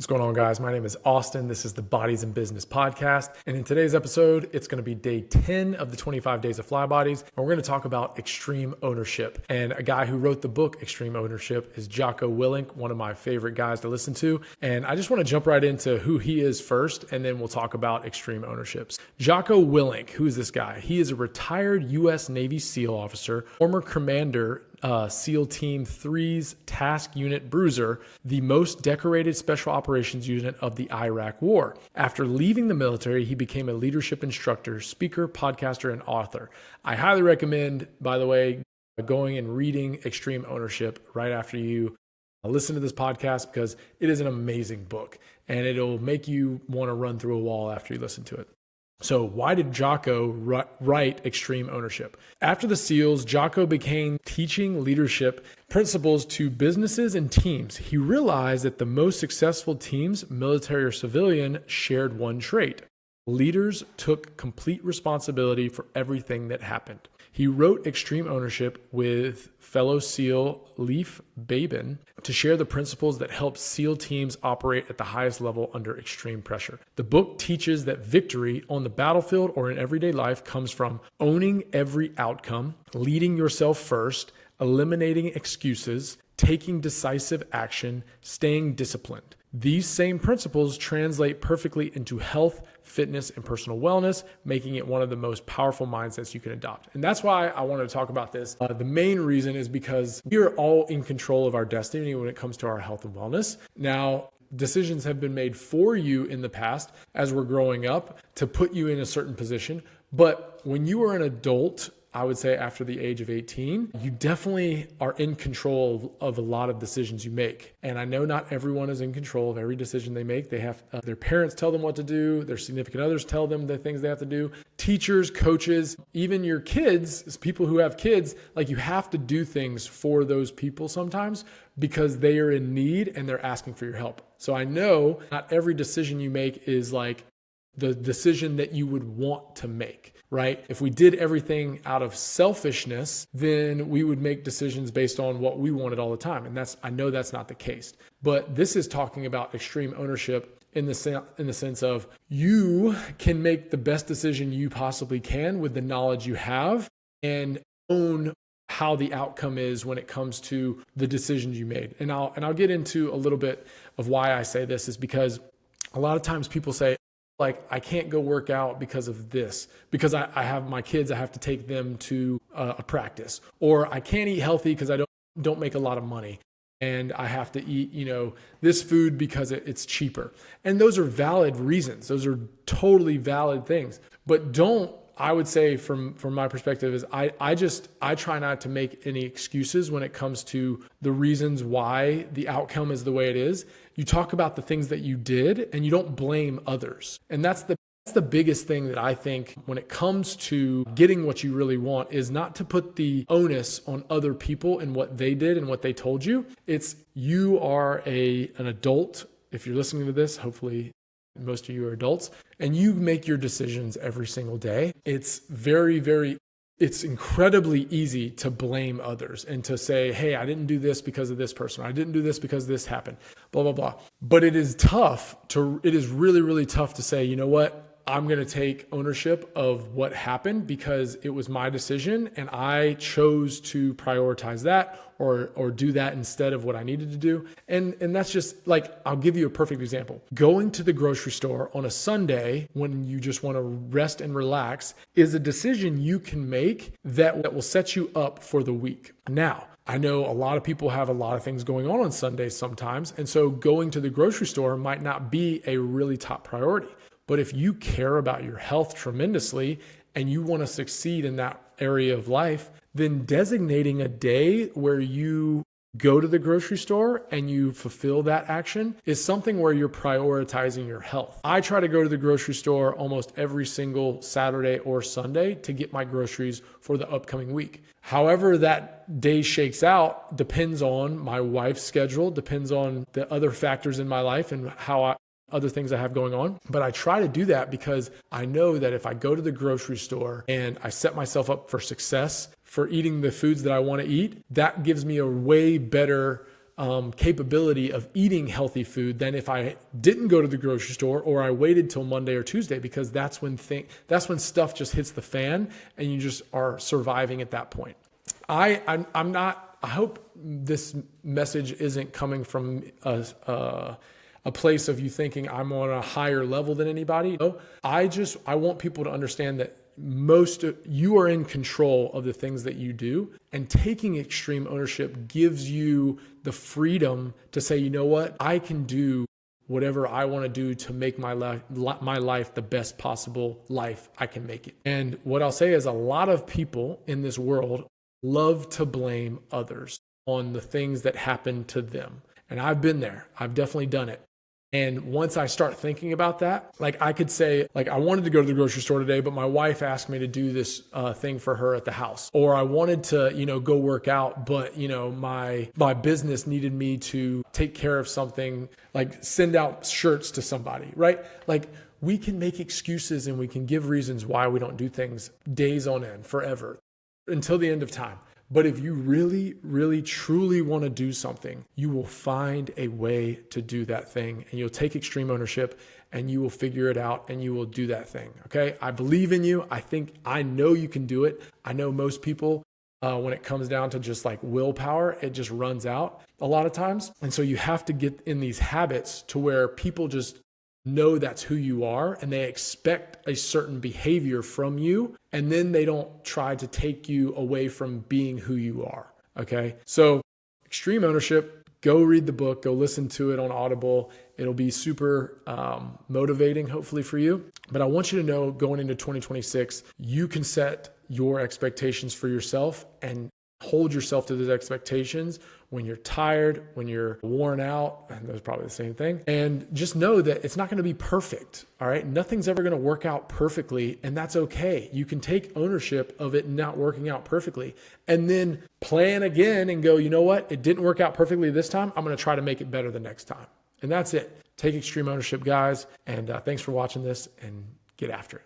What's going on, guys? My name is Austin. This is the Bodies in Business podcast. And in today's episode, it's going to be day 10 of the 25 Days of Fly Bodies. And we're going to talk about extreme ownership. And a guy who wrote the book, Extreme Ownership, is Jocko Willink, one of my favorite guys to listen to. And I just want to jump right into who he is first, and then we'll talk about extreme ownerships. Jocko Willink, who is this guy? He is a retired U.S. Navy SEAL officer, former commander, SEAL Team 3's Task Unit Bruiser, the most decorated special operations unit of the Iraq War. After leaving the military, he became a leadership instructor, speaker, podcaster, and author. I highly recommend, by the way, going and reading Extreme Ownership right after you listen to this podcast, because it is an amazing book and it'll make you want to run through a wall after you listen to it. So why did Jocko write Extreme Ownership? After the SEALs, Jocko began teaching leadership principles to businesses and teams. He realized that the most successful teams, military or civilian, shared one trait. Leaders took complete responsibility for everything that happened. He wrote Extreme Ownership with fellow SEAL Leif Babin to share the principles that help SEAL teams operate at the highest level under extreme pressure. The book teaches that victory on the battlefield or in everyday life comes from owning every outcome, leading yourself first, eliminating excuses, taking decisive action, staying disciplined. These same principles translate perfectly into health, fitness, and personal wellness, making it one of the most powerful mindsets you can adopt. And that's why I wanted to talk about this. The main reason is because we are all in control of our destiny when it comes to our health and wellness. Now, decisions have been made for you in the past as we're growing up to put you in a certain position. But when you are an adult, I would say after the age of 18, you definitely are in control of a lot of decisions you make. And I know not everyone is in control of every decision they make. They have their parents tell them what to do. Their significant others tell them the things they have to do. Teachers, coaches, even your kids, people who have kids, like you have to do things for those people sometimes because they are in need and they're asking for your help. So I know not every decision you make is like the decision that you would want to make, right? If we did everything out of selfishness, then we would make decisions based on what we wanted all the time. And I know that's not the case. But this is talking about extreme ownership in the sense of you can make the best decision you possibly can with the knowledge you have and own how the outcome is when it comes to the decisions you made. And I'll get into a little bit of why I say this is because a lot of times people say, like, I can't go work out because of this, because I have my kids, I have to take them to a practice, or I can't eat healthy because I don't make a lot of money and I have to eat, this food because it's cheaper. And those are valid reasons. Those are totally valid things, but I would say from my perspective is I try not to make any excuses when it comes to the reasons why the outcome is the way it is. You talk about the things that you did and you don't blame others. And that's the biggest thing that I think when it comes to getting what you really want is not to put the onus on other people and what they did and what they told you. It's you are an adult. If you're listening to this, hopefully most of you are adults, and you make your decisions every single day. It's it's incredibly easy to blame others and to say, hey, I didn't do this because of this person. I didn't do this because this happened, blah, blah, blah. But it is really, really tough to say, you know what? I'm going to take ownership of what happened because it was my decision and I chose to prioritize that or do that instead of what I needed to do. And that's just like, I'll give you a perfect example. Going to the grocery store on a Sunday when you just want to rest and relax is a decision you can make that will set you up for the week. Now, I know a lot of people have a lot of things going on Sundays sometimes. And so going to the grocery store might not be a really top priority. But if you care about your health tremendously and you want to succeed in that area of life, then designating a day where you go to the grocery store and you fulfill that action is something where you're prioritizing your health. I try to go to the grocery store almost every single Saturday or Sunday to get my groceries for the upcoming week. However that day shakes out depends on my wife's schedule, depends on the other factors in my life and other things I have going on. But I try to do that because I know that if I go to the grocery store and I set myself up for success for eating the foods that I want to eat, that gives me a way better capability of eating healthy food than if I didn't go to the grocery store or I waited till Monday or Tuesday, because that's when stuff just hits the fan and you just are surviving at that point. I hope this message isn't coming from a place of you thinking I'm on a higher level than anybody. No, I want people to understand that you are in control of the things that you do, and taking extreme ownership gives you the freedom to say, you know what, I can do whatever I want to do to make my life the best possible life I can make it. And what I'll say is, a lot of people in this world love to blame others on the things that happen to them. And I've been there. I've definitely done it. And once I start thinking about that, like I could say, like, I wanted to go to the grocery store today, but my wife asked me to do this thing for her at the house. Or I wanted to, go work out, but, my business needed me to take care of something, like send out shirts to somebody, right? Like, we can make excuses and we can give reasons why we don't do things days on end, forever, until the end of time. But if you really, really, truly want to do something, you will find a way to do that thing, and you'll take extreme ownership and you will figure it out and you will do that thing. Okay. I believe in you. I know you can do it. I know most people, when it comes down to just like willpower, it just runs out a lot of times. And so you have to get in these habits to where people just know that's who you are and they expect a certain behavior from you, and then they don't try to take you away from being who you are. Okay. So extreme ownership, go read the book, go listen to it on Audible. It'll be super motivating, hopefully, for you. But I want you to know, going into 2026, you can set your expectations for yourself and hold yourself to those expectations when you're tired, when you're worn out, and that's probably the same thing. And just know that it's not going to be perfect. All right. Nothing's ever going to work out perfectly. And that's okay. You can take ownership of it not working out perfectly and then plan again and go, you know what? It didn't work out perfectly this time. I'm going to try to make it better the next time. And that's it. Take extreme ownership, guys. And thanks for watching this, and get after it.